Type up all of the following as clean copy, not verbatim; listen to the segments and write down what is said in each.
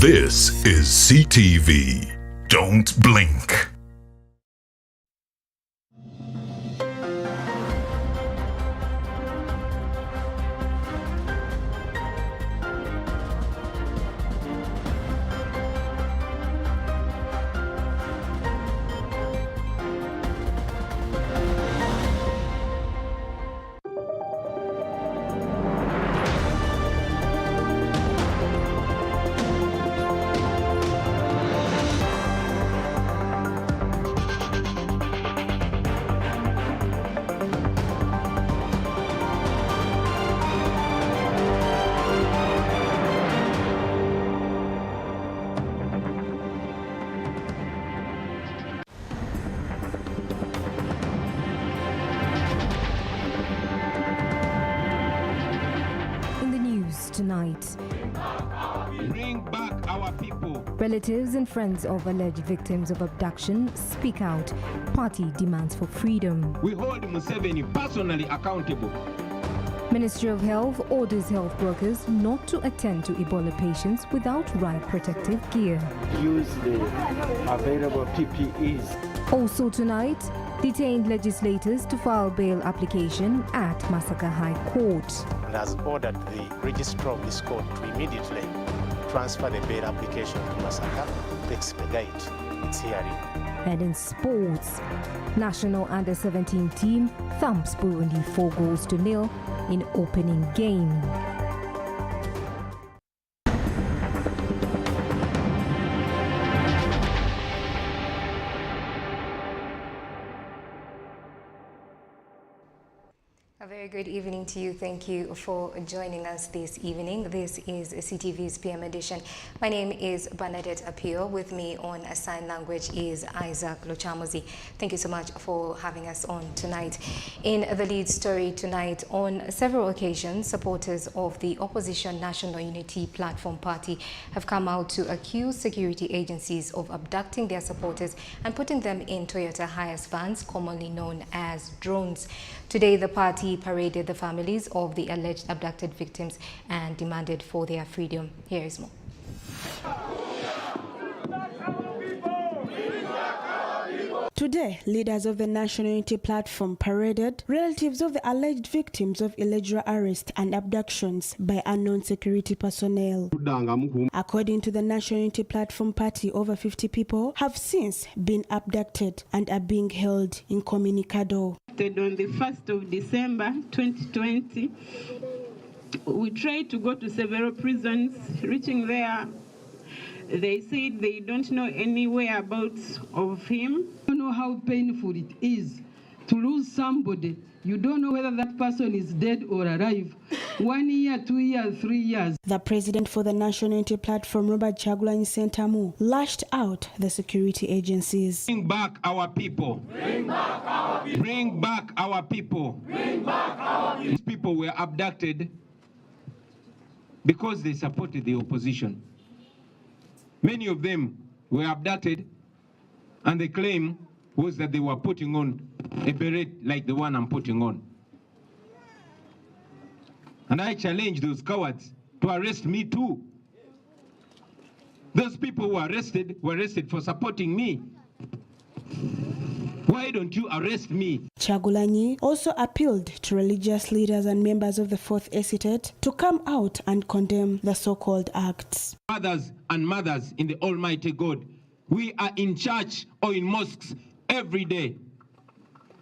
This is CTV. Don't blink. Tonight, bring back our people. Relatives and friends of alleged victims of abduction speak out. Party demands for freedom. We hold Museveni personally accountable. Ministry of Health orders health workers not to attend to Ebola patients without right protective gear. Use the available PPEs. Also tonight, detained legislators to file bail application at Masaka High Court. And has ordered the registrar of this court to immediately transfer the bail application to Masaka to expedite its hearing. And in sports, national under-17 team thumps Burundi 4-0 in opening game. A very good evening to you. Thank you for joining us this evening. This is CTV's PM edition. My name is Bernadette Apio. With me on a sign language is Isaac Lochamozi. Thank you so much for having us on tonight. In the lead story tonight, on several occasions, supporters of the opposition National Unity Platform Party have come out to accuse security agencies of abducting their supporters and putting them in Toyota Hiace vans, commonly known as drones. Today, the party paraded the families of the alleged abducted victims and demanded for their freedom. Here is more. Today, leaders of the National Unity Platform paraded relatives of the alleged victims of illegal arrest and abductions by unknown security personnel. According to the National Unity Platform Party, over 50 people have since been abducted and are being held incommunicado. On the 1st of December 2020, we tried to go to several prisons. Reaching there, they said they don't know any whereabouts of him. You know how painful it is to lose somebody. You don't know whether that person is dead or alive. 1 year, 2 years, 3 years. The president for the National Unity Platform, Robert Kyagulanyi Ssentamu, lashed out the security agencies. Bring back our people. Bring back our people. Bring back our people. Bring back our people. These people were abducted because they supported the opposition. Many of them were abducted, and the claim was that they were putting on a beret like the one I'm putting on. And I challenge those cowards to arrest me too. Those people who were arrested for supporting me. Why don't you arrest me? Kyagulanyi also appealed to religious leaders and members of the Fourth Estate to come out and condemn the so-called acts. Fathers and mothers in the Almighty God, we are in church or in mosques every day.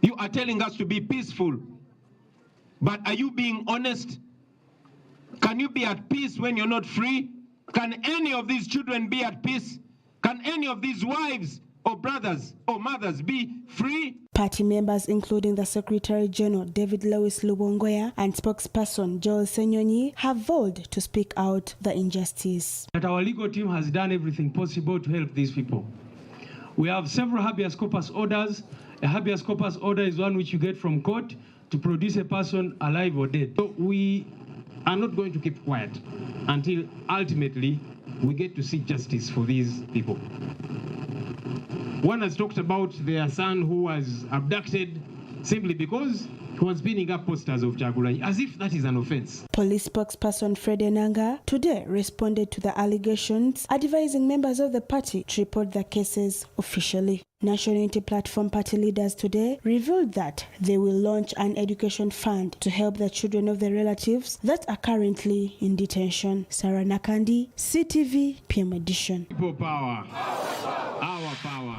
You are telling us to be peaceful, but are you being honest? Can you be at peace when you're not free? Can any of these children be at peace? Can any of these wives or brothers or mothers be free? Party members, including the Secretary General David Lewis Lubongoya and spokesperson Joel Senyonyi, have vowed to speak out the injustice. That our legal team has done everything possible to help these people. We have several habeas corpus orders. A habeas corpus order is one which you get from court to produce a person alive or dead. So we are not going to keep quiet until ultimately we get to see justice for these people. One has talked about their son who was abducted simply because was pinning up posters of Kyagulanyi as if that is an offense. Police spokesperson Fred Enanga today responded to the allegations, advising members of the party to report the cases officially. National Unity Platform party leaders today revealed that they will launch an education fund to help the children of the relatives that are currently in detention. Sarah Nakandi, CTV, PM Edition. People power. Our power.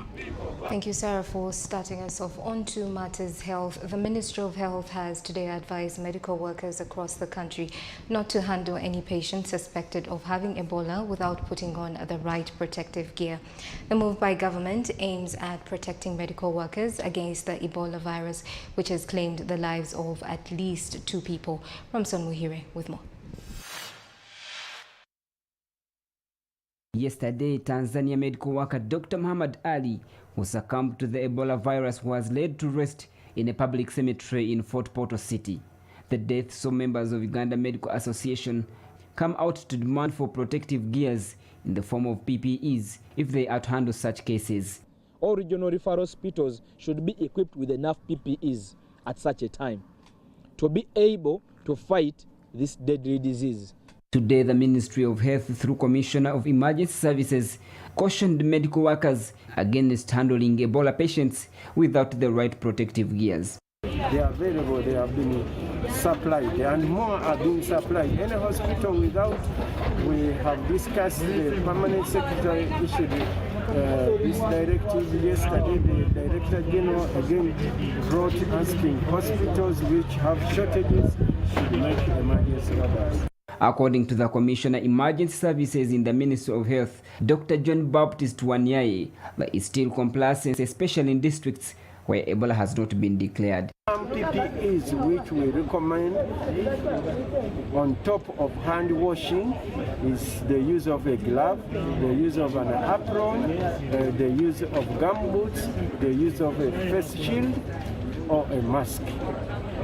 Thank you, Sarah, for starting us off. On to matters health. The Ministry of Health has today advised medical workers across the country not to handle any patient suspected of having Ebola without putting on the right protective gear. The move by government aims at protecting medical workers against the Ebola virus, which has claimed the lives of at least 2 people. Ramson Muhire with more. Yesterday, Tanzania medical worker Dr. Muhammad Ali, who succumbed to the Ebola virus, was laid to rest in a public cemetery in Fort Portal City. The death saw members of Uganda Medical Association come out to demand for protective gears in the form of PPEs if they are to handle such cases. All regional referral hospitals should be equipped with enough PPEs at such a time to be able to fight this deadly disease. Today, the Ministry of Health, through Commissioner of Emergency Services, cautioned medical workers against handling Ebola patients without the right protective gears. They are available, they have been supplied, and more are being supplied. Any hospital without, we have discussed, the Permanent Secretary issued this directive yesterday. The Director General again wrote asking hospitals which have shortages should make emergency orders. According to the Commissioner Emergency Services in the Ministry of Health, Dr. John Baptist Wanyaye, there is still complacency, especially in districts where Ebola has not been declared. Some PPEs which we recommend on top of hand washing is the use of a glove, the use of an apron, the use of gumboots, the use of a face shield or a mask.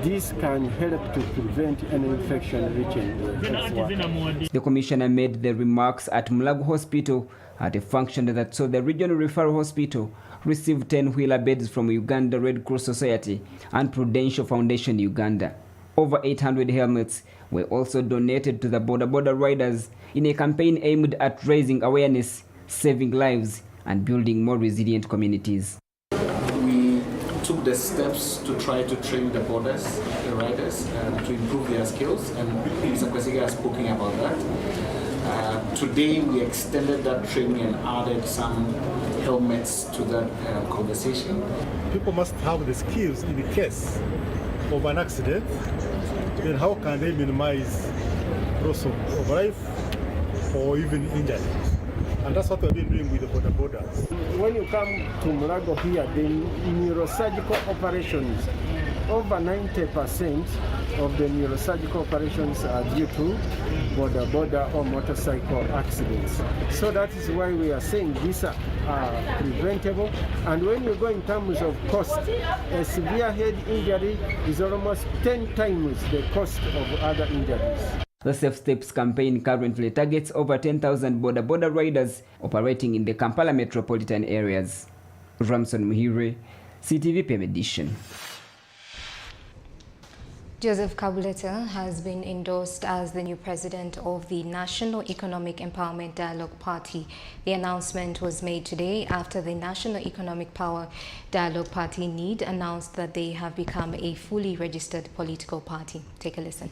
This can help to prevent any infection reaching the health worker. The Commissioner made the remarks at Mulago Hospital at a function that saw the Regional Referral Hospital receive 10 wheeler beds from Uganda Red Cross Society and Prudential Foundation Uganda. Over 800 helmets were also donated to the border riders in a campaign aimed at raising awareness, saving lives, and building more resilient communities. We took the steps to try to train the riders, to improve their skills, and Mr. Kwesiga has spoken about that. Today we extended that training and added some helmets to that conversation. People must have the skills in the case of an accident. Then how can they minimize loss of life or even injury? And that's what we've been doing with the borders. When you come to Mulago here, the neurosurgical operations, over 90% of the neurosurgical operations are due to border or motorcycle accidents. So that is why we are saying these are preventable. And when you go in terms of cost, a severe head injury is almost 10 times the cost of other injuries. The Safe Steps campaign currently targets over 10,000 border riders operating in the Kampala metropolitan areas. Ramson Muhire, CTV PM Edition. Joseph Kabuleta has been endorsed as the new president of the National Economic Empowerment Dialogue Party. The announcement was made today after the National Economic Power Dialogue Party NED announced that they have become a fully registered political party. Take a listen.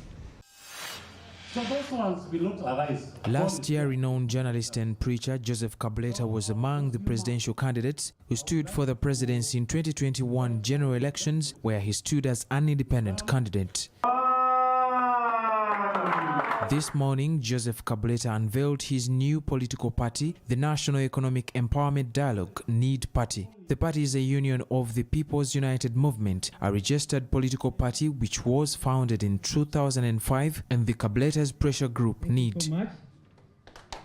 Last year, renowned journalist and preacher Joseph Kabuleta was among the presidential candidates who stood for the presidency in 2021 general elections, where he stood as an independent candidate. This morning, Joseph Kabuleta unveiled his new political party, the National Economic Empowerment Dialogue NED Party. The party is a union of the People's United Movement, a registered political party which was founded in 2005, and the Kabuleta's pressure group NED.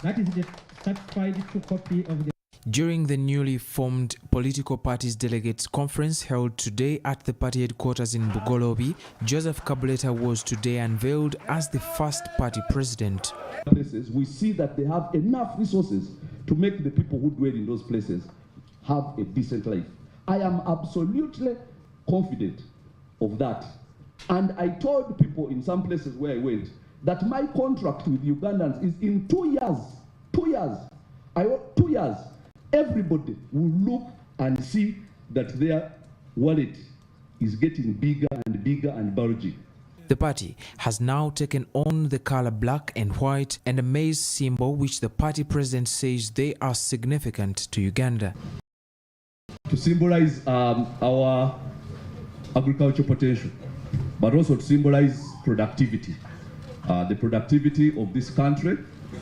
That is the certified true copy of the. During the newly formed political parties delegates conference held today at the party headquarters in Bugolobi, Joseph Kabuleta was today unveiled as the first party president. We see that they have enough resources to make the people who dwell in those places have a decent life. I am absolutely confident of that. And I told people in some places where I went that my contract with Ugandans is in 2 years. 2 years. 2 years. Everybody will look and see that their wallet is getting bigger and bigger and bulgy. The party has now taken on the color black and white and a maize symbol, which the party president says they are significant to Uganda. To symbolize our agricultural potential, but also to symbolize productivity. The productivity of this country,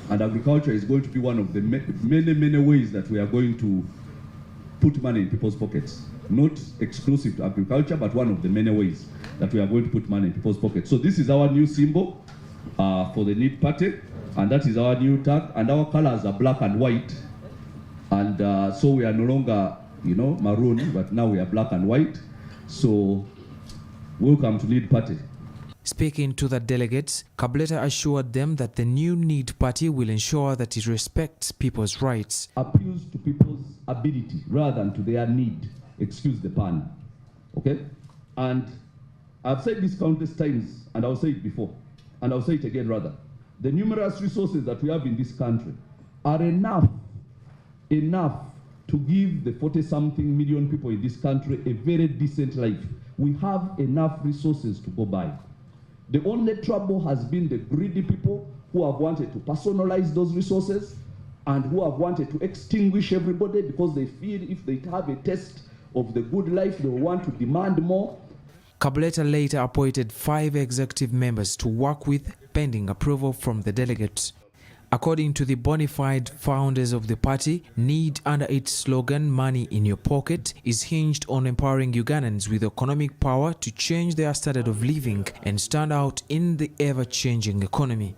and agriculture is going to be one of the many ways that we are going to put money in people's pockets. Not exclusive to agriculture, but one of the many ways that we are going to put money in people's pockets. So this is our new symbol for the Need Party, and that is our new tag, and our colors are black and white. And so we are no longer, maroon, but now we are black and white. So welcome to Need Party. Speaking to the delegates, Kabuleta assured them that the new Need Party will ensure that it respects people's rights. Appeals to people's ability rather than to their need. Excuse the pun. Okay? And I've said this countless times, and I'll say it before, and I'll say it again rather. The numerous resources that we have in this country are enough to give the 40-something million people in this country a very decent life. We have enough resources to go by. The only trouble has been the greedy people who have wanted to personalize those resources and who have wanted to extinguish everybody because they feel if they have a taste of the good life, they will want to demand more. Kabuleta later appointed 5 executive members to work with, pending approval from the delegates. According to the bona fide founders of the party, Need, under its slogan, Money in Your Pocket, is hinged on empowering Ugandans with economic power to change their standard of living and stand out in the ever-changing economy.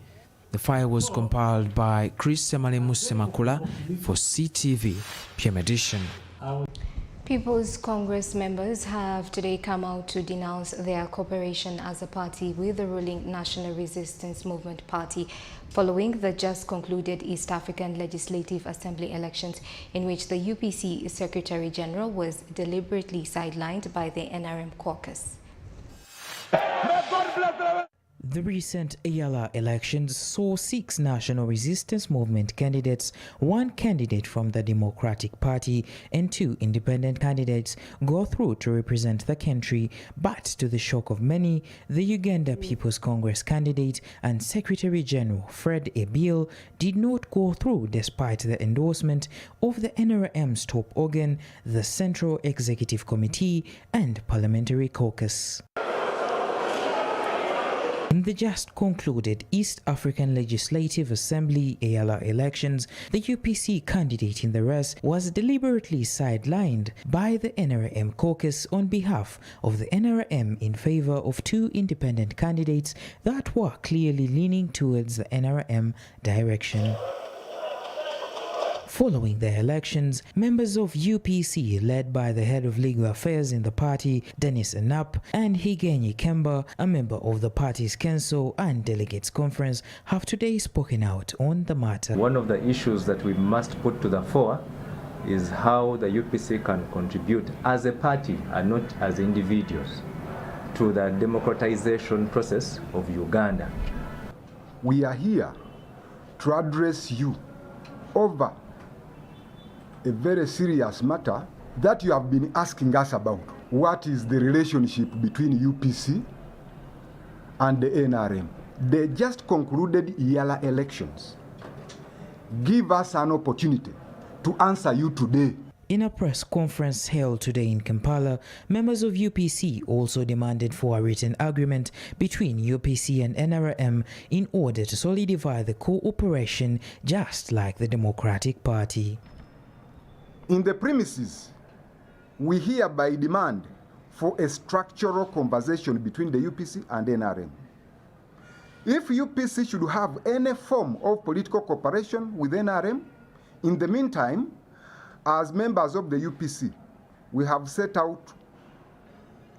The file was compiled by Chris Semalemu Semakula for CTV, PM Edition. People's Congress members have today come out to denounce their cooperation as a party with the ruling National Resistance Movement Party following the just concluded East African Legislative Assembly elections, in which the UPC Secretary General was deliberately sidelined by the NRM caucus. The recent Ayala elections saw 6 National Resistance Movement candidates, 1 candidate from the Democratic Party and 2 independent candidates go through to represent the country, but to the shock of many, the Uganda People's Congress candidate and Secretary General Fred Ebil did not go through despite the endorsement of the NRM's top organ, the Central Executive Committee and Parliamentary Caucus. In the just concluded East African Legislative Assembly Ayala elections, the UPC candidate in the race was deliberately sidelined by the NRM caucus on behalf of the NRM in favor of 2 independent candidates that were clearly leaning towards the NRM direction. Following the elections, members of UPC, led by the head of legal affairs in the party, Dennis Anap, and Higenyi Kemba, a member of the party's council and delegates conference, have today spoken out on the matter. One of the issues that we must put to the fore is how the UPC can contribute as a party and not as individuals to the democratization process of Uganda. We are here to address you over a very serious matter that you have been asking us about. What is the relationship between UPC and the NRM? They just concluded Ayala elections. Give us an opportunity to answer you today. In a press conference held today in Kampala, members of UPC also demanded for a written agreement between UPC and NRM in order to solidify the cooperation, just like the Democratic Party. In the premises, we hereby demand for a structural conversation between the UPC and NRM. If UPC should have any form of political cooperation with NRM, in the meantime, as members of the UPC, we have set out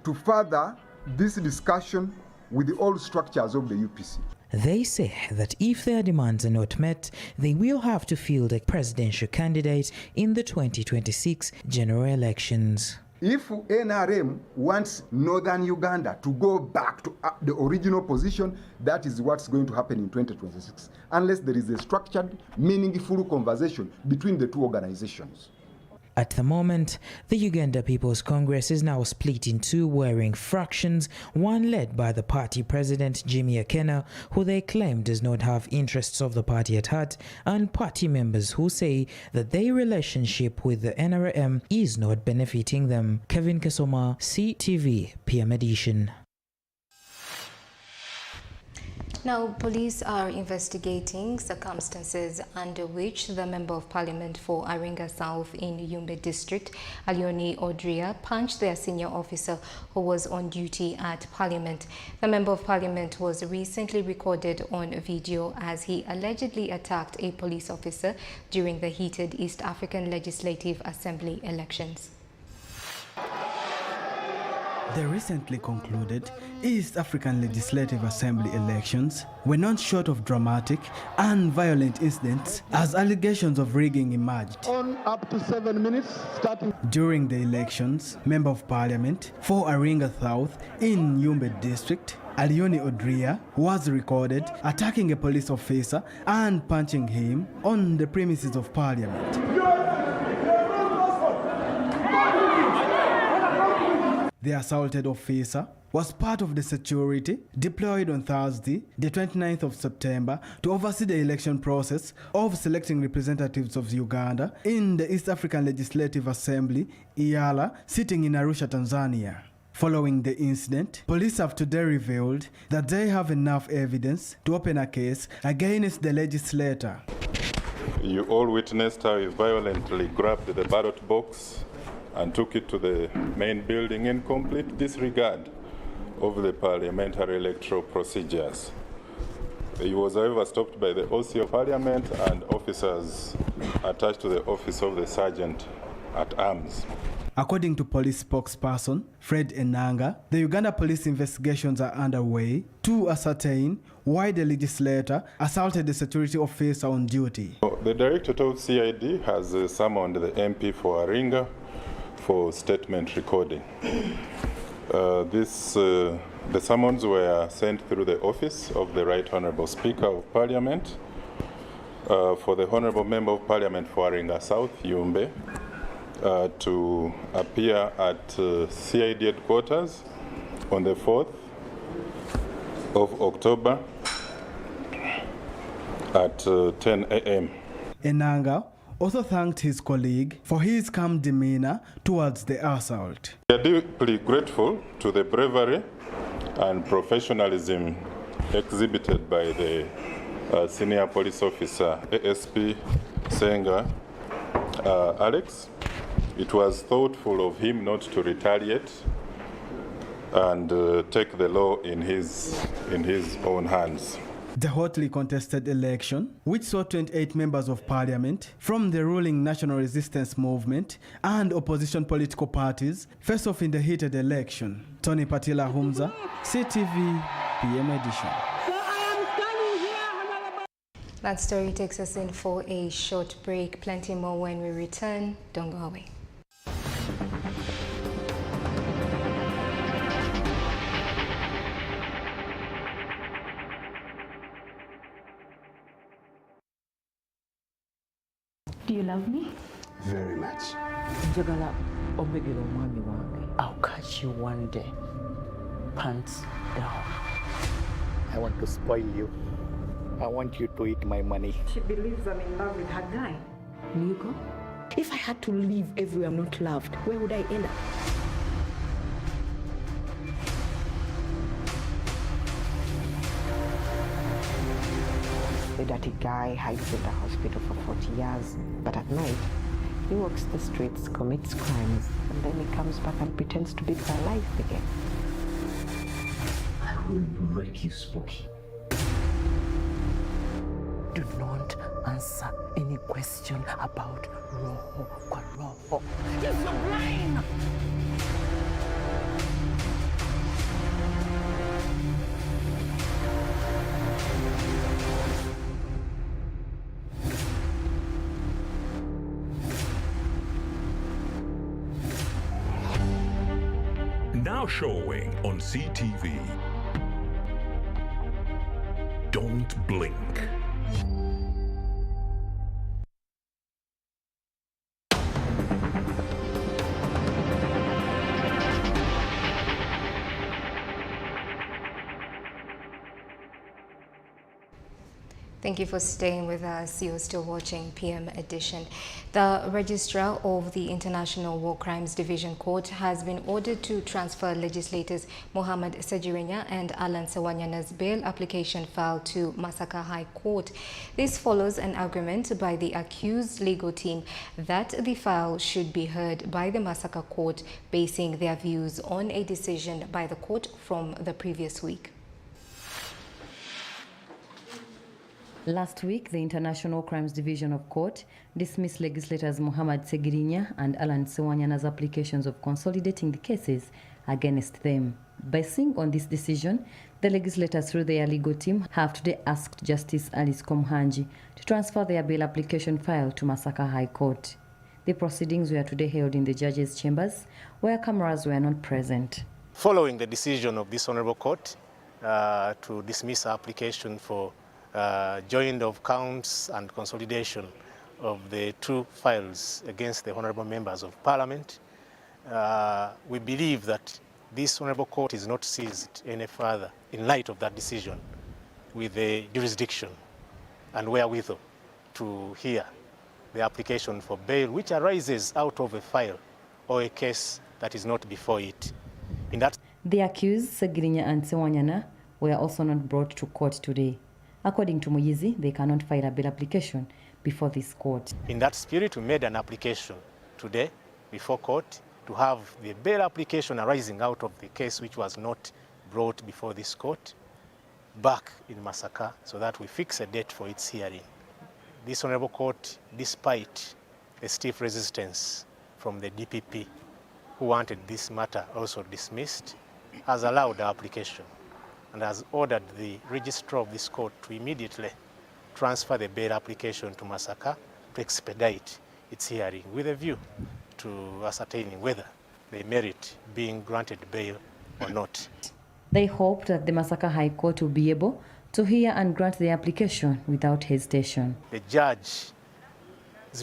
to further this discussion with the old structures of the UPC. They say that if their demands are not met, they will have to field a presidential candidate in the 2026 general elections. If NRM wants northern Uganda to go back to the original position, that is what's going to happen in 2026, unless there is a structured, meaningful conversation between the two organizations. At the moment, the Uganda People's Congress is now split in two warring fractions, one led by the party president Jimmy Akena, who they claim does not have interests of the party at heart, and party members who say that their relationship with the NRM is not benefiting them. Kevin Kesoma, CTV, PM Edition. Now, police are investigating circumstances under which the Member of Parliament for Aringa South in Yumbe District, Alioni Odria, punched their senior officer who was on duty at Parliament. The Member of Parliament was recently recorded on video as he allegedly attacked a police officer during the heated East African Legislative Assembly elections. The recently concluded East African Legislative Assembly elections were not short of dramatic and violent incidents as allegations of rigging emerged. On up to 7 minutes, starting. During the elections, Member of Parliament for Aringa South in Yumbe District, Alioni Odria, was recorded attacking a police officer and punching him on the premises of Parliament. The assaulted officer was part of the security deployed on Thursday, the 29th of September, to oversee the election process of selecting representatives of Uganda in the East African Legislative Assembly, IALA, sitting in Arusha, Tanzania. Following the incident, police have today revealed that they have enough evidence to open a case against the legislator. You all witnessed how he violently grabbed the ballot box and took it to the main building in complete disregard of the parliamentary electoral procedures. He was, however, stopped by the OC of Parliament and officers attached to the office of the Sergeant at Arms. According to police spokesperson Fred Enanga, the Uganda police investigations are underway to ascertain why the legislator assaulted the security officer on duty. The Directorate of CID has summoned the MP for Aringa for statement recording. The summons were sent through the office of the Right Honourable Speaker of Parliament for the Honourable Member of Parliament for Aringa South, Yumbe, to appear at CID headquarters on the 4th of October at 10 a.m. Enanga also thanked his colleague for his calm demeanor towards the assault. We are deeply grateful to the bravery and professionalism exhibited by the senior police officer, ASP Senga Alex. It was thoughtful of him not to retaliate and take the law in his own hands. The hotly contested election, which saw 28 members of parliament from the ruling National Resistance Movement and opposition political parties, face off in the heated election. Tony Patila Humza, CTV, PM Edition. That story takes us in for a short break. Plenty more when we return. Don't go away. Do you love me? Very much. I'll catch you one day. Pants down. I want to spoil you. I want you to eat my money. She believes I'm in love with her guy. Nico? If I had to live everywhere I'm not loved, where would I end up? The dirty guy hides in the hospital for 40 years, but at night, he walks the streets, commits crimes, and then he comes back and pretends to be alive again. I will break you, Spooky. Do not answer any question about Roho kwa Roho. You're so blind! Now showing on CTV. Don't blink. Thank you for staying with us. You're still watching PM Edition. The Registrar of the International War Crimes Division Court has been ordered to transfer legislators Mohamed Segirinya and Alan Sewanyana's bail application filed to Masaka High Court. This follows an agreement by the accused legal team that the file should be heard by the Masaka Court, basing their views on a decision by the court from the previous week. Last week, the International Crimes Division of Court dismissed legislators Mohamed Segirinya and Alan Sewanyana's applications of consolidating the cases against them. Basing on this decision, the legislators through their legal team have today asked Justice Alice Komhanji to transfer their bail application file to Masaka High Court. The proceedings were today held in the judges' chambers, where cameras were not present. Following the decision of this Honourable Court to dismiss our application for joint of counts and consolidation of the two files against the Honourable Members of Parliament, we believe that this Honourable Court is not seized any further in light of that decision with the jurisdiction and wherewithal to hear the application for bail which arises out of a file or a case that is not before it. The accused, Segirinya and Sewanyana, were also not brought to court today. According to Muyizi, they cannot file a bail application before this court. In that spirit, we made an application today before court to have the bail application arising out of the case which was not brought before this court back in Masaka so that we fix a date for its hearing. This Honourable Court, despite a stiff resistance from the DPP, who wanted this matter also dismissed, has allowed the application and has ordered the registrar of this court to immediately transfer the bail application to Masaka to expedite its hearing with a view to ascertaining whether they merit being granted bail or not. They hope that the Masaka High Court will be able to hear and grant the application without hesitation. The judge's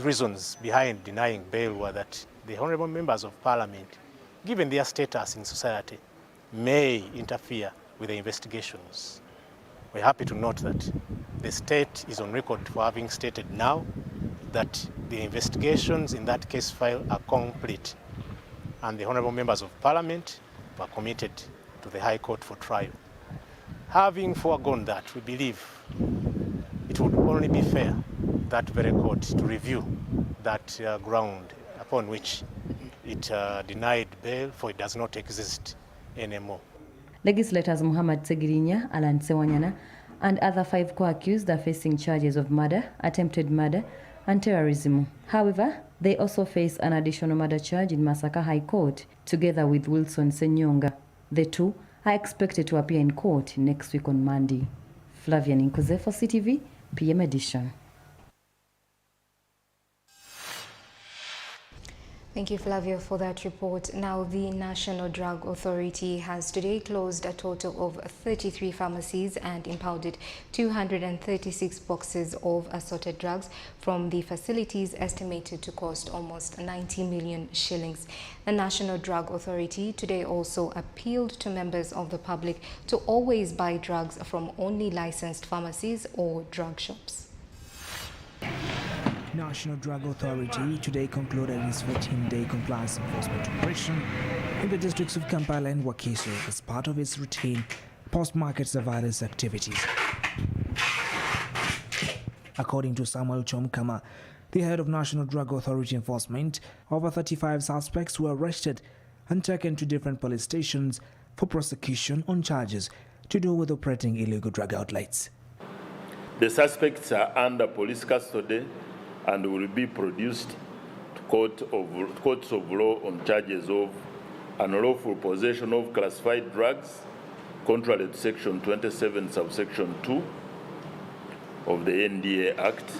reasons behind denying bail were that the Honourable Members of Parliament, given their status in society, may interfere with the investigations. We're happy to note that the state is on record for having stated now that the investigations in that case file are complete and the Honourable Members of Parliament were committed to the High Court for trial. Having foregone that, we believe it would only be fair, that very court, to review that ground upon which it denied bail, for it does not exist anymore. Legislators Mohamed Segirinya, Alan Sewanyana, and other 5 co-accused are facing charges of murder, attempted murder, and terrorism. However, they also face an additional murder charge in Masaka High Court, together with Wilson Senyonga. The two are expected to appear in court next week on Monday. Flavian Nkuze for CTV, PM Edition. Thank you, Flavia, for that report. Now, the National Drug Authority has today closed a total of 33 pharmacies and impounded 236 boxes of assorted drugs from the facilities estimated to cost almost 90 million shillings. The National Drug Authority today also appealed to members of the public to always buy drugs from only licensed pharmacies or drug shops. National Drug Authority today concluded its 14-day compliance enforcement operation in the districts of Kampala and Wakiso as part of its routine post-market surveillance activities. According to Samuel Chomkama, the head of National Drug Authority Enforcement, over 35 suspects were arrested and taken to different police stations for prosecution on charges to do with operating illegal drug outlets. The suspects are under police custody and will be produced to courts of law on charges of unlawful possession of classified drugs, contrary to Section 27, subsection 2 of the NDA Act,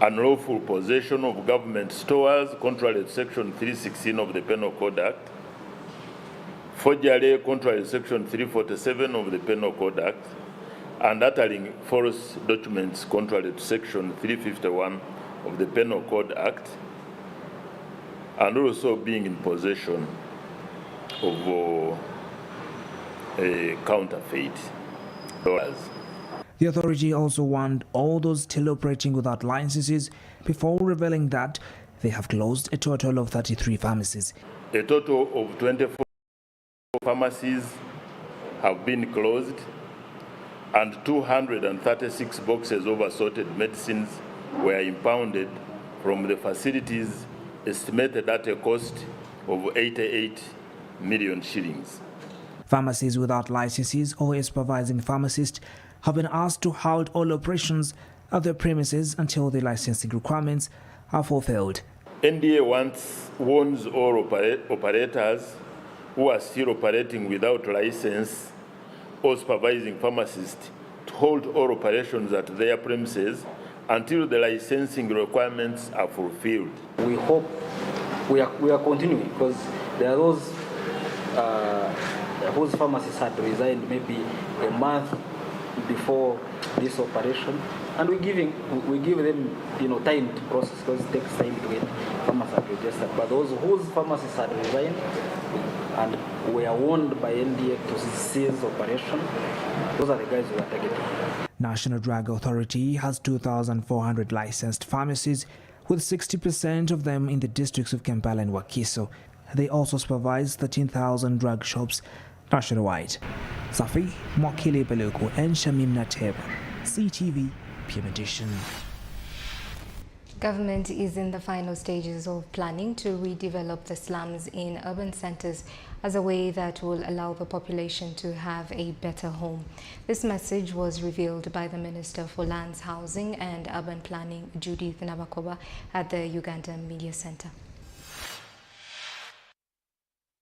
unlawful possession of government stores, contrary to Section 316 of the Penal Code Act, forgery contrary to Section 347 of the Penal Code Act, and uttering false documents contrary to Section 351 of the Penal Code Act, and also being in possession of a counterfeit dollars. The authority also warned all those still operating without licenses before revealing that they have closed a total of 33 pharmacies. A total of 24 pharmacies have been closed, and 236 boxes of assorted medicines were impounded from the facilities, estimated at a cost of 88 million shillings. Pharmacies without licenses or a supervising pharmacist have been asked to halt all operations at their premises until the licensing requirements are fulfilled. NDA warns all operators who are still operating without license or supervising pharmacists to hold all operations at their premises until the licensing requirements are fulfilled. We hope we are continuing, because there are those whose pharmacists had resigned maybe a month before this operation, and we give them time to process, because it takes time to get pharmacists registered. But those whose pharmacists had resigned and were warned by NDA to cease operation, those are the guys who are targeted. National Drug Authority has 2,400 licensed pharmacies, with 60% of them in the districts of Kampala and Wakiso. They also supervise 13,000 drug shops nationwide. Safi Mwakili Beluku and Shamim Nateba, CTV, PM Edition. Government is in the final stages of planning to redevelop the slums in urban centers as a way that will allow the population to have a better home. This message was revealed by the Minister for Lands, Housing and Urban Planning, Judith Nabakoba, at the Uganda Media Center.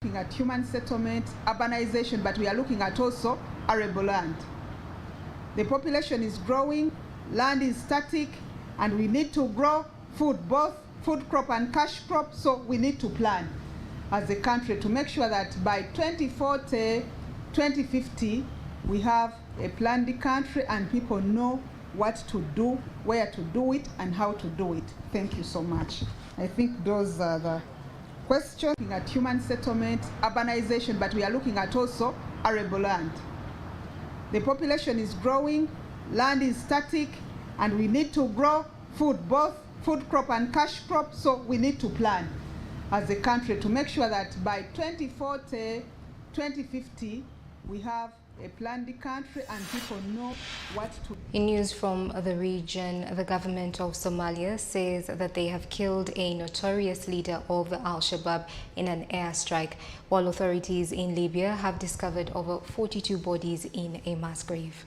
Looking at human settlement, urbanization, but we are looking at also arable land. The population is growing, land is static, and we need to grow food, both food crop and cash crop, so we need to plan as a country to make sure that by 2040, 2050, we have a planned country and people know what to do, where to do it, and how to do it. Thank you so much. I think those are the questions. Looking at human settlement, urbanization, but we are looking at also arable land. The population is growing, land is static, and we need to grow food, both food crop and cash crop, so we need to plan as a country to make sure that by 2040, 2050, we have a planned country and people know what to do. In news from the region, the government of Somalia says that they have killed a notorious leader of Al-Shabaab in an airstrike, while authorities in Libya have discovered over 42 bodies in a mass grave.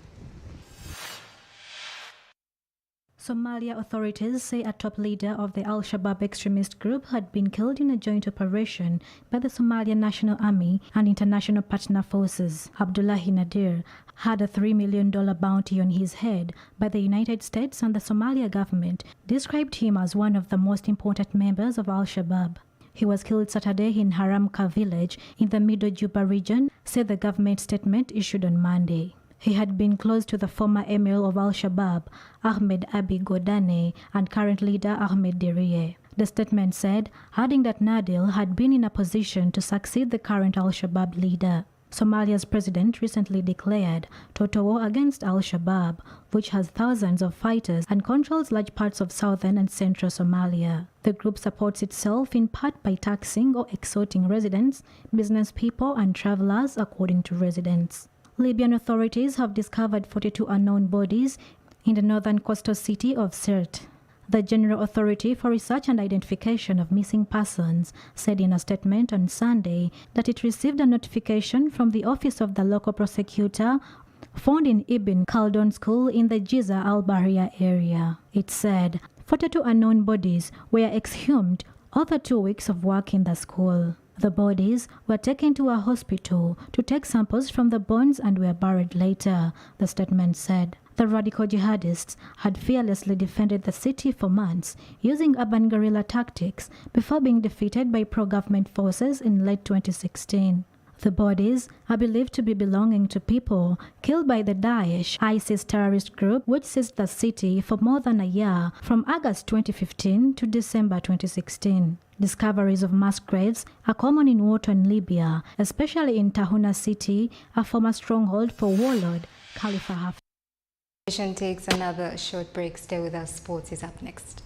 Somalia authorities say a top leader of the Al-Shabaab extremist group had been killed in a joint operation by the Somalian National Army and international partner forces. Abdullahi Nadir had a $3 million bounty on his head by the United States, and the Somalia government described him as one of the most important members of Al-Shabaab. He was killed Saturday in Haramka village in the Middle Juba region, said the government statement issued on Monday. He had been close to the former emir of Al-Shabaab, Ahmed Abi Godane, and current leader Ahmed Diriye. The statement said, adding that Nadil had been in a position to succeed the current Al-Shabaab leader. Somalia's president recently declared total war against Al-Shabaab, which has thousands of fighters and controls large parts of southern and central Somalia. The group supports itself in part by taxing or extorting residents, business people, and travelers, according to residents. Libyan authorities have discovered 42 unknown bodies in the northern coastal city of Sirte. The General Authority for Research and Identification of Missing Persons said in a statement on Sunday that it received a notification from the office of the local prosecutor found in Ibn Khaldun School in the Jiza al-Bahria area. It said 42 unknown bodies were exhumed after 2 weeks of work in the school. The bodies were taken to a hospital to take samples from the bones and were buried later, the statement said. The radical jihadists had fearlessly defended the city for months using urban guerrilla tactics before being defeated by pro-government forces in late 2016. The bodies are believed to be belonging to people killed by the Daesh ISIS terrorist group, which seized the city for more than a year from August 2015 to December 2016. Discoveries of mass graves are common in war-torn Libya, especially in Tahuna city, a former stronghold for warlord Khalifa Haftar. Takes another short break. Stay with us. Sports is up next.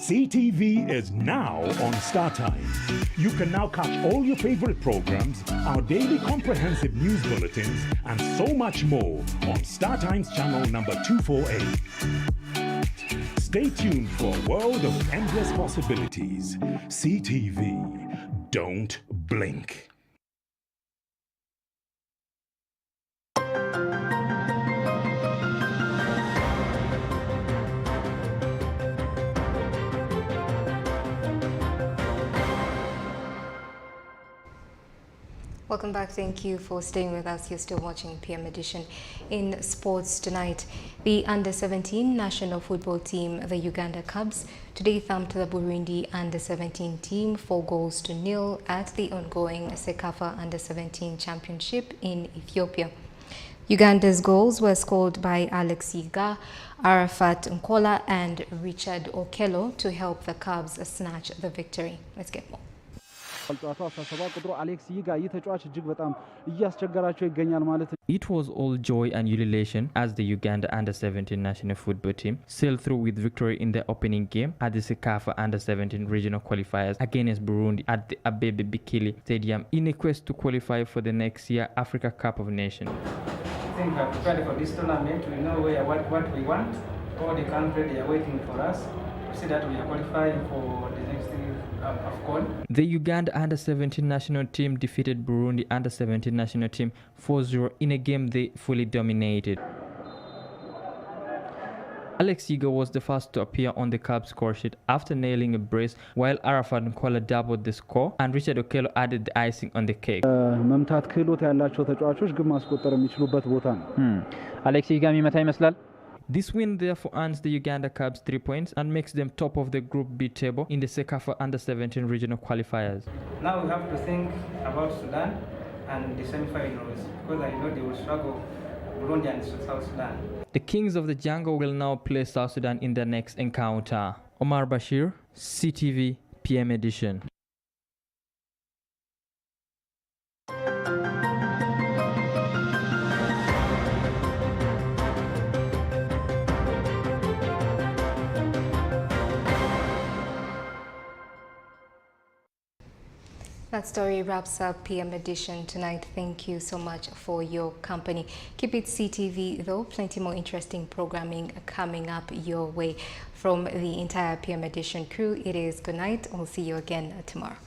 CTV is now on StarTimes. You can now catch all your favorite programs, our daily comprehensive news bulletins, and so much more on StarTimes channel number 248. Stay tuned for a world of endless possibilities. CTV, don't blink. Welcome back. Thank you for staying with us. You're still watching PM Edition. In sports tonight, the under-17 national football team, the Uganda Cubs, today thumped the Burundi under-17 team 4-0 at the ongoing Sekafa under-17 championship in Ethiopia. Uganda's goals were scored by Alex Yiga, Arafat Nkola and Richard Okello to help the Cubs snatch the victory. Let's get more. It was all joy and ululation as the Uganda under-17 national football team sailed through with victory in the opening game at the Sekafa under-17 regional qualifiers against Burundi at the Abebe Bikili Stadium in a quest to qualify for the next year Africa Cup of Nations. I think we are prepared for this tournament. We know what we want. All the countries, they are waiting for us to see that we are qualifying for the next AFCON. The Uganda under-17 national team defeated Burundi under-17 national team 4-0 in a game they fully dominated. Alex Yiga was the first to appear on the Cubs score sheet after nailing a brace, while Arafat Nkola doubled the score and Richard Okello added the icing on the cake. መምታት ክህሎት ያላቸው ተጫዋቾች ግብ ማስቆጠር የሚችሉበት ቦታ ነው። አሌክስ ይጋ የሚመታ ይመስላል። This win therefore earns the Uganda Cubs 3 points and makes them top of the Group B table in the Sekafa under-17 regional qualifiers. Now we have to think about Sudan and the semi-finals because I know they will struggle, Burundi and South Sudan. The Kings of the Jungle will now play South Sudan in their next encounter. Omar Bashir, CTV, PM Edition. That story wraps up PM Edition tonight. Thank you so much for your company. Keep it CTV though. Plenty more interesting programming coming up your way. From the entire PM Edition crew, it is good night. We'll see you again tomorrow.